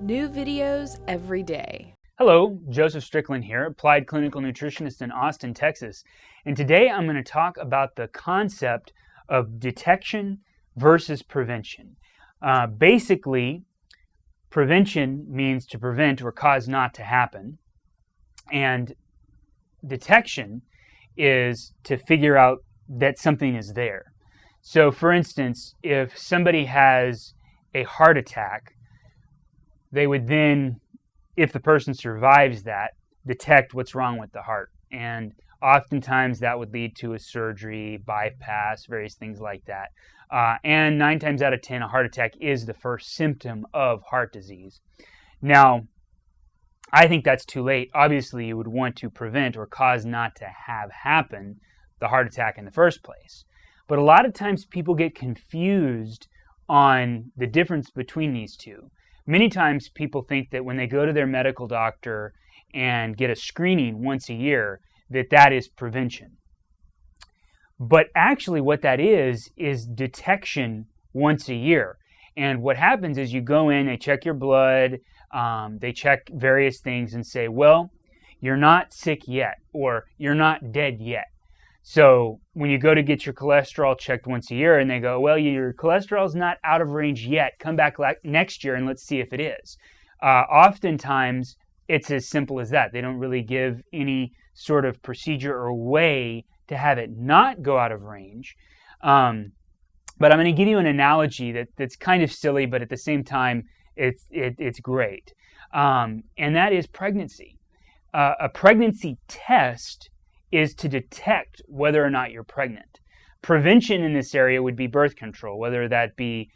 New videos every day. Hello, Joseph Strickland here, applied clinical nutritionist in Austin, Texas. And today I'm going to talk about the concept of detection versus prevention. Basically, prevention means to prevent or cause not to happen. And detection is to figure out that something is there. So for instance, if somebody has a heart attack, they would then, if the person survives that, detect what's wrong with the heart. And oftentimes that would lead to a surgery, bypass, various things like that. And 9 times out of 10, a heart attack is the first symptom of heart disease. Now, I think that's too late. Obviously, you would want to prevent or cause not to have happen the heart attack in the first place. But a lot of times people get confused on the difference between these two. Many times people think that when they go to their medical doctor and get a screening once a year, that is prevention. But actually what that is detection once a year. And what happens is you go in, they check your blood, they check various things and say, well, you're not sick yet, or you're not dead yet. So when you go to get your cholesterol checked once a year and they go, well, your cholesterol's not out of range yet, come back next year and let's see if it is. Oftentimes it's as simple as that. They don't really give any sort of procedure or way to have it not go out of range. But I'm going to give you an analogy that's kind of silly, but at the same time, it's great. And that is pregnancy. A pregnancy test is to detect whether or not you're pregnant. Prevention in this area would be birth control, whether that be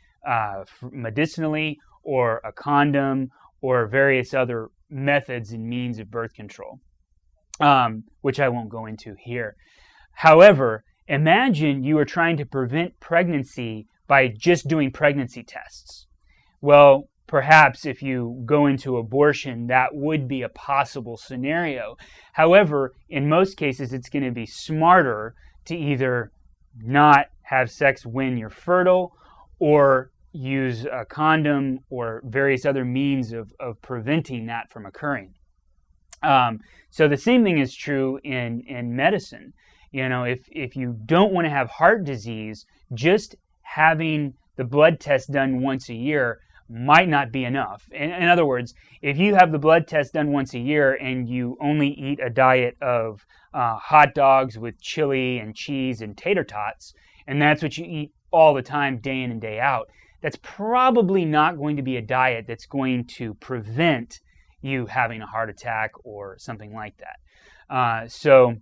medicinally or a condom or various other methods and means of birth control, which I won't go into here. However, imagine you are trying to prevent pregnancy by just doing pregnancy tests. Well, perhaps if you go into abortion, that would be a possible scenario. However, in most cases, it's going to be smarter to either not have sex when you're fertile or use a condom or various other means of preventing that from occurring. So the same thing is true in medicine. You know, if you don't want to have heart disease, just having the blood test done once a year might not be enough. In other words, if you have the blood test done once a year and you only eat a diet of hot dogs with chili and cheese and tater tots, and that's what you eat all the time, day in and day out, that's probably not going to be a diet that's going to prevent you having a heart attack or something like that. So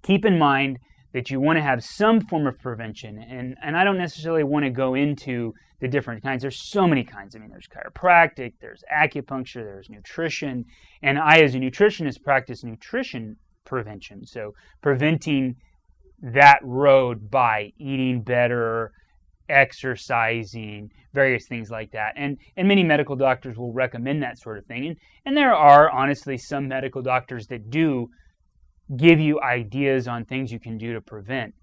keep in mind that you want to have some form of prevention, and I don't necessarily want to go into the different kinds. There's so many kinds. I mean, there's chiropractic, there's acupuncture, there's nutrition, and I as a nutritionist practice nutrition prevention, so preventing that road by eating better, exercising, various things like that. And many medical doctors will recommend that sort of thing. And there are honestly some medical doctors that do give you ideas on things you can do to prevent.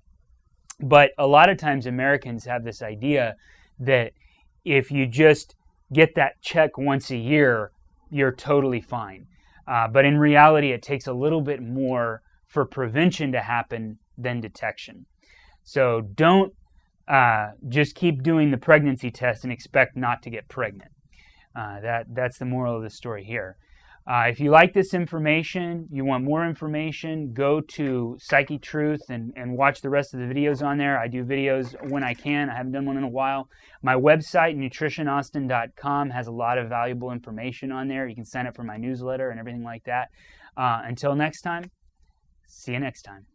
But a lot of times Americans have this idea that if you just get that check once a year, you're totally fine. But in reality, it takes a little bit more for prevention to happen than detection. So don't just keep doing the pregnancy test and expect not to get pregnant. That's the moral of the story here. If you like this information, you want more information, go to Psychetruth and watch the rest of the videos on there. I do videos when I can. I haven't done one in a while. My website, nutritionaustin.com, has a lot of valuable information on there. You can sign up for my newsletter and everything like that. Until next time, see you next time.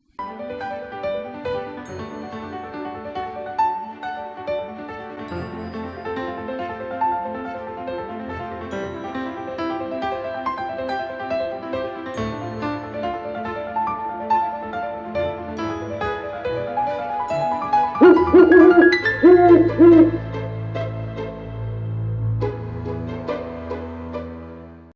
Woo!